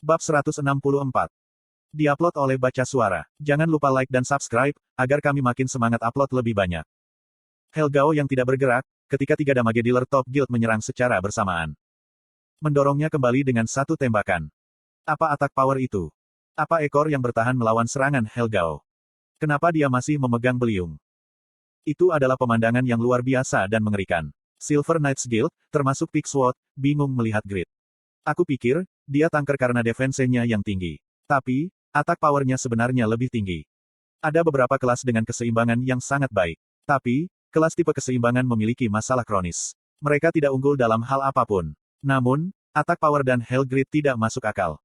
Bab 164. Diupload oleh Baca Suara. Jangan lupa like dan subscribe, agar kami makin semangat upload lebih banyak. Helgao yang tidak bergerak, ketika tiga damage dealer top guild menyerang secara bersamaan. Mendorongnya kembali dengan satu tembakan. Apa attack power itu? Apa ekor yang bertahan melawan serangan Helgao? Kenapa dia masih memegang beliung? Itu adalah pemandangan yang luar biasa dan mengerikan. Silver Knights Guild, termasuk Pigsword, bingung melihat Grid. Aku pikir, dia tanker karena defense-nya yang tinggi. Tapi, attack power-nya sebenarnya lebih tinggi. Ada beberapa kelas dengan keseimbangan yang sangat baik. Tapi, kelas tipe keseimbangan memiliki masalah kronis. Mereka tidak unggul dalam hal apapun. Namun, attack power dan Hell Grid tidak masuk akal.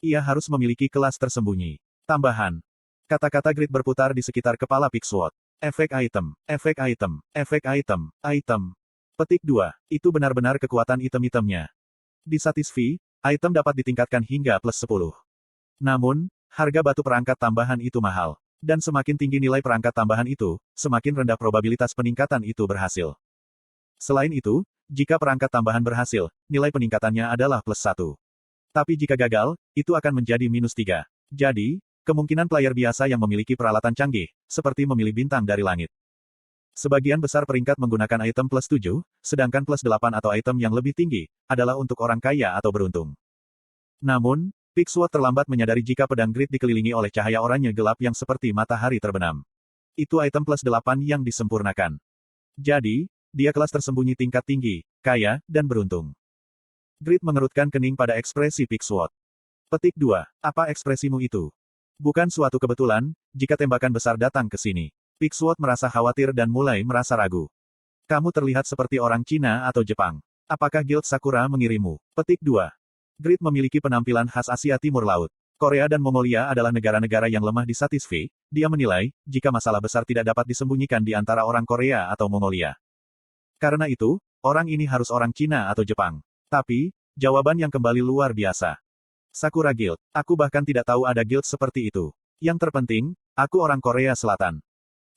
Ia harus memiliki kelas tersembunyi. Tambahan. Kata-kata Grid berputar di sekitar kepala Pigsword. Efek item, efek item, efek item, item. Petik 2. Itu benar-benar kekuatan item-itemnya. Di Satisfy, item dapat ditingkatkan hingga plus 10. Namun, harga batu perangkat tambahan itu mahal. Dan semakin tinggi nilai perangkat tambahan itu, semakin rendah probabilitas peningkatan itu berhasil. Selain itu, jika perangkat tambahan berhasil, nilai peningkatannya adalah plus 1. Tapi jika gagal, itu akan menjadi minus 3. Jadi, kemungkinan player biasa yang memiliki peralatan canggih, seperti memilih bintang dari langit. Sebagian besar peringkat menggunakan item plus 7, sedangkan plus 8 atau item yang lebih tinggi, adalah untuk orang kaya atau beruntung. Namun, Pigsword terlambat menyadari jika pedang Grid dikelilingi oleh cahaya oranye gelap yang seperti matahari terbenam. Itu item plus 8 yang disempurnakan. Jadi, dia kelas tersembunyi tingkat tinggi, kaya, dan beruntung. Grid mengerutkan kening pada ekspresi Pigsword. Petik 2. Apa ekspresimu itu? Bukan suatu kebetulan, jika tembakan besar datang ke sini. Pigsword merasa khawatir dan mulai merasa ragu. Kamu terlihat seperti orang Cina atau Jepang. Apakah Guild Sakura mengirimmu? Petik 2. Grid memiliki penampilan khas Asia Timur Laut. Korea dan Mongolia adalah negara-negara yang lemah di Satisfy. Dia menilai, jika masalah besar tidak dapat disembunyikan di antara orang Korea atau Mongolia. Karena itu, orang ini harus orang Cina atau Jepang. Tapi, jawaban yang kembali luar biasa. Sakura Guild. Aku bahkan tidak tahu ada guild seperti itu. Yang terpenting, aku orang Korea Selatan.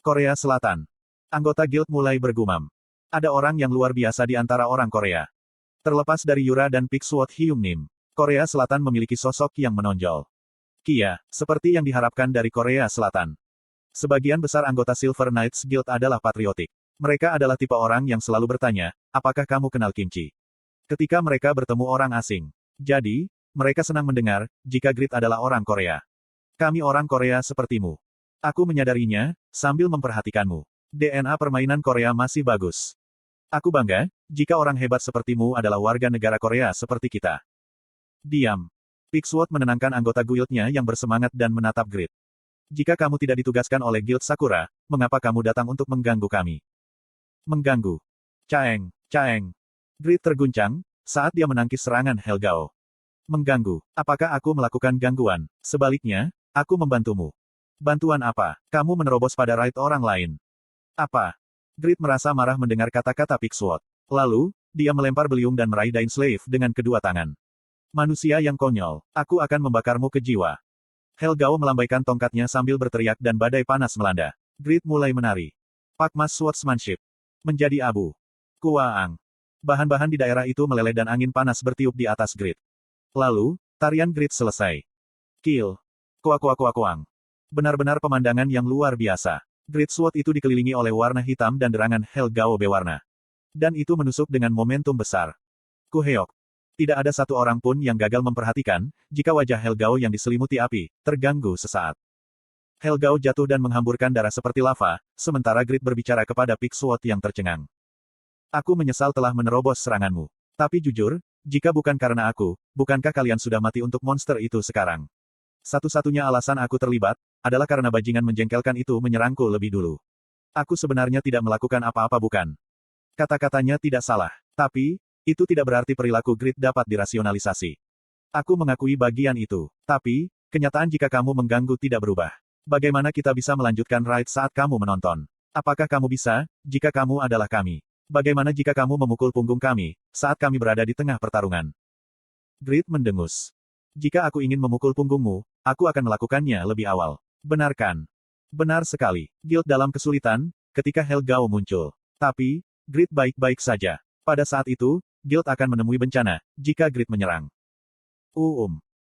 Korea Selatan. Anggota guild mulai bergumam. Ada orang yang luar biasa di antara orang Korea. Terlepas dari Yura dan Pigsword Hyung Nim, Korea Selatan memiliki sosok yang menonjol. Kia, seperti yang diharapkan dari Korea Selatan. Sebagian besar anggota Silver Knights Guild adalah patriotik. Mereka adalah tipe orang yang selalu bertanya, apakah kamu kenal kimchi? Ketika mereka bertemu orang asing. Jadi, mereka senang mendengar, jika Grid adalah orang Korea. Kami orang Korea sepertimu. Aku menyadarinya, sambil memperhatikanmu. DNA permainan Korea masih bagus. Aku bangga, jika orang hebat sepertimu adalah warga negara Korea seperti kita. Diam. Pigsword menenangkan anggota guildnya yang bersemangat dan menatap Grid. Jika kamu tidak ditugaskan oleh Guild Sakura, mengapa kamu datang untuk mengganggu kami? Mengganggu. Caeng, caeng. Grid terguncang, saat dia menangkis serangan Helgao. Mengganggu. Apakah aku melakukan gangguan? Sebaliknya, aku membantumu. Bantuan apa? Kamu menerobos pada right orang lain. Apa? Grid merasa marah mendengar kata-kata Pigsword. Lalu, dia melempar beliung dan meraih Dain Slave dengan kedua tangan. Manusia yang konyol, aku akan membakarmu ke jiwa. Helgao melambaikan tongkatnya sambil berteriak dan badai panas melanda. Grid mulai menari. Pakmas Swordsmanship. Menjadi abu. Kuaang. Bahan-bahan di daerah itu meleleh dan angin panas bertiup di atas Grid. Lalu, tarian Grid selesai. Kill. Kuang. Benar-benar pemandangan yang luar biasa. Great Sword itu dikelilingi oleh warna hitam dan derangan Helgao berwarna. Dan itu menusuk dengan momentum besar. Kuheok. Tidak ada satu orang pun yang gagal memperhatikan, jika wajah Helgao yang diselimuti api, terganggu sesaat. Helgao jatuh dan menghamburkan darah seperti lava, sementara Grid berbicara kepada Pigsword yang tercengang. Aku menyesal telah menerobos seranganmu. Tapi jujur, jika bukan karena aku, bukankah kalian sudah mati untuk monster itu sekarang? Satu-satunya alasan aku terlibat, adalah karena bajingan menjengkelkan itu menyerangku lebih dulu. Aku sebenarnya tidak melakukan apa-apa bukan? Kata-katanya tidak salah. Tapi, itu tidak berarti perilaku Grid dapat dirasionalisasi. Aku mengakui bagian itu. Tapi, kenyataan jika kamu mengganggu tidak berubah. Bagaimana kita bisa melanjutkan raid saat kamu menonton? Apakah kamu bisa, jika kamu adalah kami? Bagaimana jika kamu memukul punggung kami, saat kami berada di tengah pertarungan? Grid mendengus. Jika aku ingin memukul punggungmu, aku akan melakukannya lebih awal. Benarkan? Benar sekali. Guild dalam kesulitan, ketika Helgao muncul. Tapi, Grid baik-baik saja. Pada saat itu, Guild akan menemui bencana, jika Grid menyerang.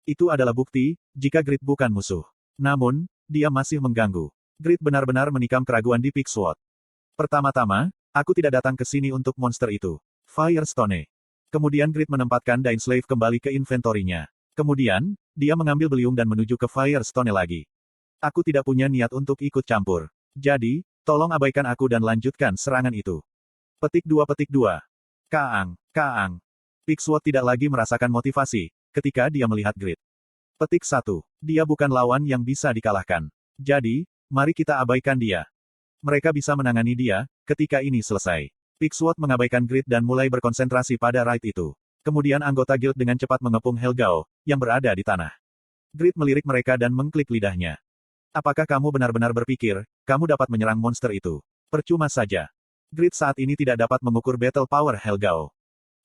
Itu adalah bukti, jika Grid bukan musuh. Namun, dia masih mengganggu. Grid benar-benar menikam keraguan di Big Sword. Pertama-tama, aku tidak datang ke sini untuk monster itu. Firestone. Kemudian Grid menempatkan Dainslave kembali ke inventorinya. Kemudian, dia mengambil beliung dan menuju ke Firestone lagi. Aku tidak punya niat untuk ikut campur. Jadi, tolong abaikan aku dan lanjutkan serangan itu. Petik 2. Kaang. Big Sword tidak lagi merasakan motivasi, ketika dia melihat Grid. Petik 1. Dia bukan lawan yang bisa dikalahkan. Jadi, mari kita abaikan dia. Mereka bisa menangani dia, ketika ini selesai. Big Sword mengabaikan Grid dan mulai berkonsentrasi pada raid itu. Kemudian anggota guild dengan cepat mengepung Helgao, yang berada di tanah. Grid melirik mereka dan mengklik lidahnya. Apakah kamu benar-benar berpikir, kamu dapat menyerang monster itu? Percuma saja. Grid saat ini tidak dapat mengukur battle power Helgao.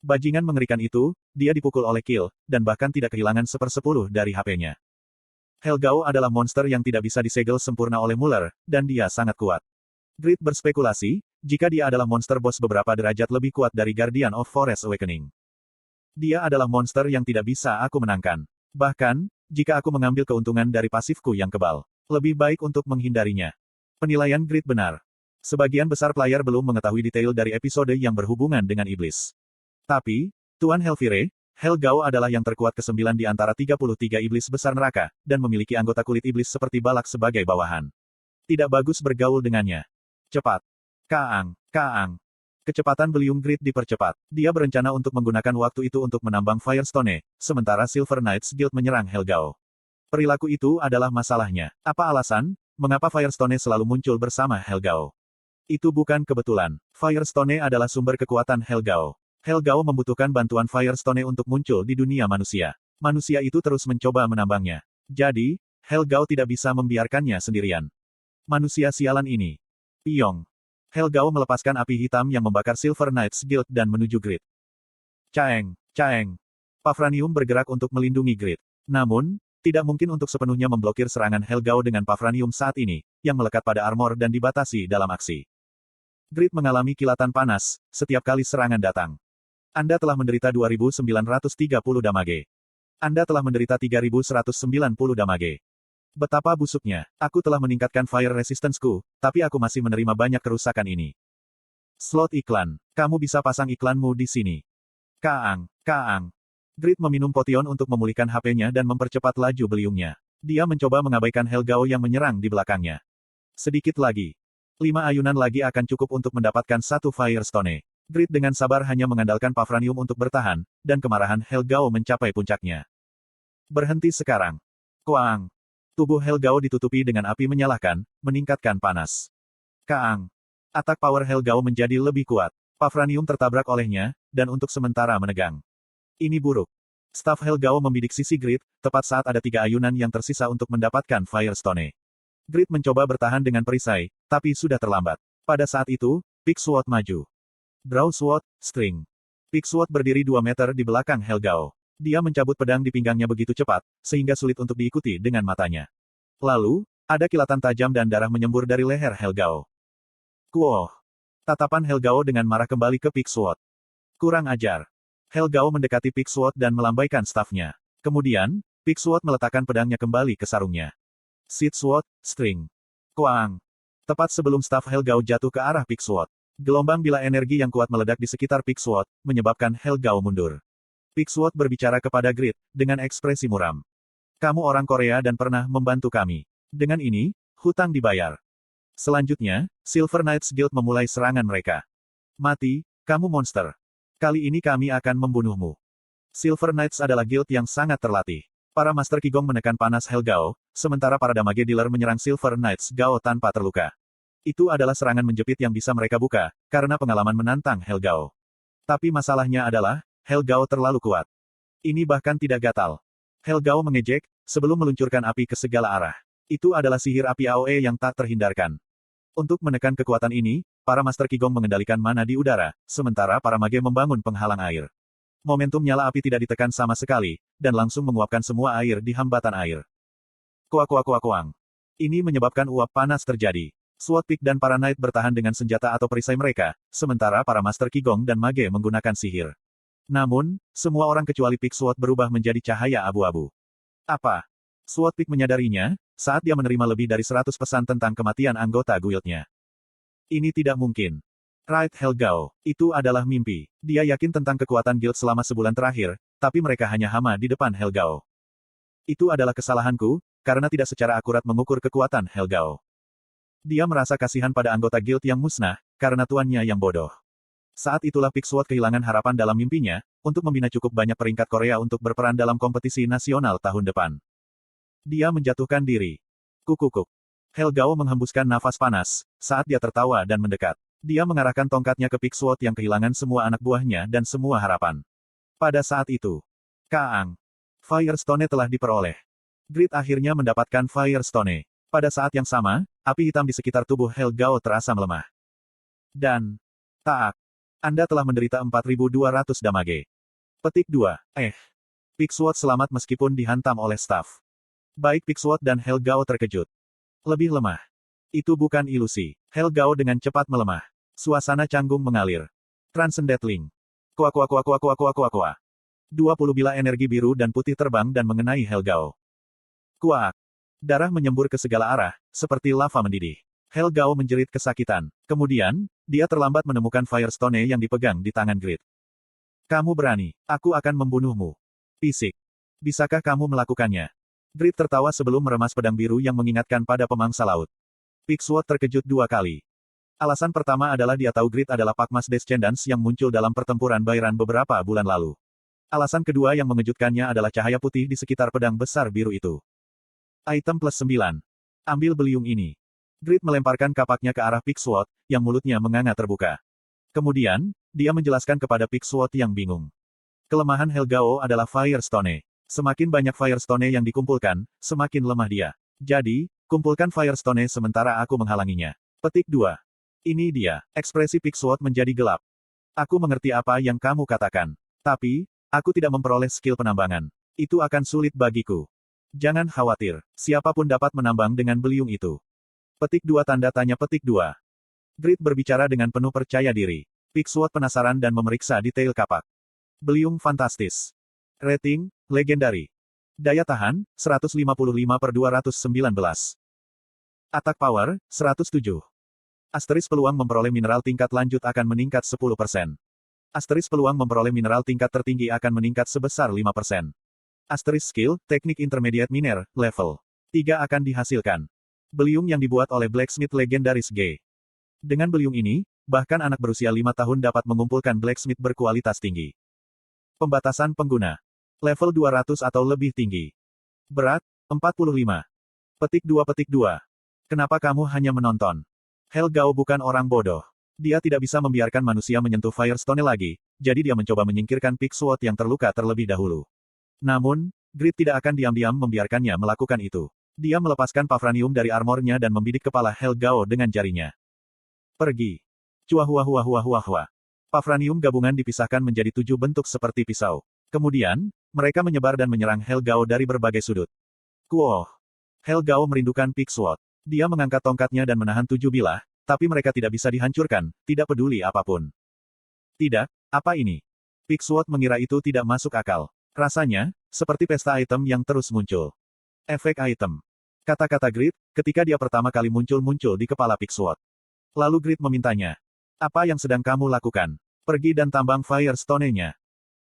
Bajingan mengerikan itu, dia dipukul oleh kill, dan bahkan tidak kehilangan 1/10 dari HP-nya. Helgao adalah monster yang tidak bisa disegel sempurna oleh Muller, dan dia sangat kuat. Grid berspekulasi, jika dia adalah monster bos beberapa derajat lebih kuat dari Guardian of Forest Awakening. Dia adalah monster yang tidak bisa aku menangkan. Bahkan, jika aku mengambil keuntungan dari pasifku yang kebal, lebih baik untuk menghindarinya. Penilaian Grid benar. Sebagian besar player belum mengetahui detail dari episode yang berhubungan dengan iblis. Tapi, Tuan Helvire, Helgao adalah yang terkuat ke-9 di antara 33 iblis besar neraka, dan memiliki anggota kulit iblis seperti Balak sebagai bawahan. Tidak bagus bergaul dengannya. Cepat. Kaang. Kecepatan beliung Grid dipercepat. Dia berencana untuk menggunakan waktu itu untuk menambang Firestone, sementara Silver Knights Guild menyerang Helgao. Perilaku itu adalah masalahnya. Apa alasan, mengapa Firestone selalu muncul bersama Helgao? Itu bukan kebetulan. Firestone adalah sumber kekuatan Helgao. Helgao membutuhkan bantuan Firestone untuk muncul di dunia manusia. Manusia itu terus mencoba menambangnya. Jadi, Helgao tidak bisa membiarkannya sendirian. Manusia sialan ini. Piong. Helgao melepaskan api hitam yang membakar Silver Knights Guild dan menuju Grid. Caeng. Pafranium bergerak untuk melindungi Grid. Namun, tidak mungkin untuk sepenuhnya memblokir serangan Helgao dengan Pafranium saat ini, yang melekat pada armor dan dibatasi dalam aksi. Grid mengalami kilatan panas, setiap kali serangan datang. Anda telah menderita 2.930 damage. Anda telah menderita 3.190 damage. Betapa busuknya. Aku telah meningkatkan fire resistance-ku, tapi aku masih menerima banyak kerusakan ini. Slot iklan. Kamu bisa pasang iklanmu di sini. Kaang. Grid meminum potion untuk memulihkan HP-nya dan mempercepat laju beliungnya. Dia mencoba mengabaikan Helgao yang menyerang di belakangnya. Sedikit lagi. 5 ayunan lagi akan cukup untuk mendapatkan 1 Firestone. Grid dengan sabar hanya mengandalkan Pafranium untuk bertahan, dan kemarahan Helgao mencapai puncaknya. Berhenti sekarang. Kuang. Tubuh Helgao ditutupi dengan api menyalahkan, meningkatkan panas. Kaang. Atak power Helgao menjadi lebih kuat. Pafranium tertabrak olehnya, dan untuk sementara menegang. Ini buruk. Staf Helgao membidik sisi Grid, tepat saat ada 3 ayunan yang tersisa untuk mendapatkan Firestone. Grid mencoba bertahan dengan perisai, tapi sudah terlambat. Pada saat itu, Big Sword maju. Draw Sword, String. Big Sword berdiri 2 meter di belakang Helgao. Dia mencabut pedang di pinggangnya begitu cepat, sehingga sulit untuk diikuti dengan matanya. Lalu, ada kilatan tajam dan darah menyembur dari leher Helgao. Kuoh. Tatapan Helgao dengan marah kembali ke Big Sword. Kurang ajar. Helgao mendekati Big Sword dan melambaikan stafnya. Kemudian, Big Sword meletakkan pedangnya kembali ke sarungnya. Seed Sword, String. Kuang. Tepat sebelum staf Helgao jatuh ke arah Big Sword. Gelombang bila energi yang kuat meledak di sekitar Big Sword, menyebabkan Helgao mundur. Big Sword berbicara kepada Grid, dengan ekspresi muram. Kamu orang Korea dan pernah membantu kami. Dengan ini, hutang dibayar. Selanjutnya, Silver Knights Guild memulai serangan mereka. Mati, kamu monster. Kali ini kami akan membunuhmu. Silver Knights adalah guild yang sangat terlatih. Para Master Qigong menekan panas Helgao, sementara para damage dealer menyerang Silver Knights Gao tanpa terluka. Itu adalah serangan menjepit yang bisa mereka buka, karena pengalaman menantang Helgao. Tapi masalahnya adalah, Helgao terlalu kuat. Ini bahkan tidak gatal. Helgao mengejek, sebelum meluncurkan api ke segala arah. Itu adalah sihir api AOE yang tak terhindarkan. Untuk menekan kekuatan ini, para Master Qigong mengendalikan mana di udara, sementara para mage membangun penghalang air. Momentum nyala api tidak ditekan sama sekali, dan langsung menguapkan semua air di hambatan air. Kuang. Ini menyebabkan uap panas terjadi. Sword Pick dan para Knight bertahan dengan senjata atau perisai mereka, sementara para Master Qigong dan mage menggunakan sihir. Namun, semua orang kecuali Big Sword berubah menjadi cahaya abu-abu. Apa? Sword Peak menyadarinya, saat dia menerima lebih dari 100 pesan tentang kematian anggota guildnya. Ini tidak mungkin. Right Helgao, itu adalah mimpi. Dia yakin tentang kekuatan guild selama sebulan terakhir, tapi mereka hanya hama di depan Helgao. Itu adalah kesalahanku, karena tidak secara akurat mengukur kekuatan Helgao. Dia merasa kasihan pada anggota guild yang musnah, karena tuannya yang bodoh. Saat itulah Pixword kehilangan harapan dalam mimpinya, untuk membina cukup banyak peringkat Korea untuk berperan dalam kompetisi nasional tahun depan. Dia menjatuhkan diri. Kukukuk. Helgao menghembuskan nafas panas, saat dia tertawa dan mendekat. Dia mengarahkan tongkatnya ke Pixword yang kehilangan semua anak buahnya dan semua harapan. Pada saat itu, Kaang. Firestone telah diperoleh. Grid akhirnya mendapatkan Firestone. Pada saat yang sama, api hitam di sekitar tubuh Helgao terasa melemah. Dan, taak. Anda telah menderita 4.200 damage. Petik 2. Pixword selamat meskipun dihantam oleh staf. Baik Pixword dan Helgao terkejut. Lebih lemah. Itu bukan ilusi. Helgao dengan cepat melemah. Suasana canggung mengalir. Transcendent Link. Kuak. 20 bila energi biru dan putih terbang dan mengenai Helgao. Kuak. Darah menyembur ke segala arah, seperti lava mendidih. Helgao menjerit kesakitan. Kemudian, dia terlambat menemukan Firestone yang dipegang di tangan Grid. Kamu berani. Aku akan membunuhmu. Fisik. Bisakah kamu melakukannya? Grid tertawa sebelum meremas pedang biru yang mengingatkan pada pemangsa laut. Pixword terkejut 2 kali. Alasan pertama adalah dia tahu Grid adalah Pakmas Descendants yang muncul dalam pertempuran Bairan beberapa bulan lalu. Alasan kedua yang mengejutkannya adalah cahaya putih di sekitar pedang besar biru itu. Item plus 9. Ambil beliung ini. Grid melemparkan kapaknya ke arah Pixword, yang mulutnya menganga terbuka. Kemudian, dia menjelaskan kepada Pixword yang bingung. Kelemahan Helgao adalah Firestone. Semakin banyak Firestone yang dikumpulkan, semakin lemah dia. Jadi, kumpulkan Firestone sementara aku menghalanginya. Petik 2. Ini dia. Ekspresi Pixword menjadi gelap. Aku mengerti apa yang kamu katakan. Tapi, aku tidak memperoleh skill penambangan. Itu akan sulit bagiku. Jangan khawatir, siapapun dapat menambang dengan beliung itu. Petik 2 tanda tanya petik 2. Grid berbicara dengan penuh percaya diri. Pixword penasaran dan memeriksa detail kapak. Beliung fantastis. Rating, legendary. Daya tahan, 155/219. Attack power, 107. Asteris peluang memperoleh mineral tingkat lanjut akan meningkat 10%. Asteris peluang memperoleh mineral tingkat tertinggi akan meningkat sebesar 5%. Asteris skill, teknik intermediate miner, level 3 akan dihasilkan. Beliung yang dibuat oleh Blacksmith Legendaris G. Dengan beliung ini, bahkan anak berusia 5 tahun dapat mengumpulkan Blacksmith berkualitas tinggi. Pembatasan pengguna. Level 200 atau lebih tinggi. Berat, 45. Petik 2. Kenapa kamu hanya menonton? Helgao bukan orang bodoh. Dia tidak bisa membiarkan manusia menyentuh Firestone lagi, jadi dia mencoba menyingkirkan Pixword yang terluka terlebih dahulu. Namun, Grid tidak akan diam-diam membiarkannya melakukan itu. Dia melepaskan Pavranium dari armornya dan membidik kepala Helgao dengan jarinya. Pergi. Cuah. Pavranium gabungan dipisahkan menjadi 7 bentuk seperti pisau. Kemudian, mereka menyebar dan menyerang Helgao dari berbagai sudut. Kuoh. Helgao merindukan Pixword. Dia mengangkat tongkatnya dan menahan 7 bilah, tapi mereka tidak bisa dihancurkan, tidak peduli apapun. Tidak, apa ini? Pixword mengira itu tidak masuk akal. Rasanya, seperti pesta item yang terus muncul. Efek item. Kata-kata Grid, ketika dia pertama kali muncul di kepala Pixword. Lalu Grid memintanya. Apa yang sedang kamu lakukan? Pergi dan tambang Firestone-nya.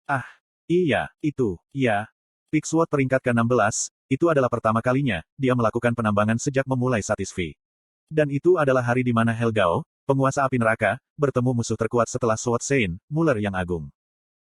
Ah, iya, itu, ya. Pixword peringkat ke-16, itu adalah pertama kalinya, dia melakukan penambangan sejak memulai Satisfy. Dan itu adalah hari di mana Helgao, penguasa api neraka, bertemu musuh terkuat setelah Sword Saint, Muller yang agung.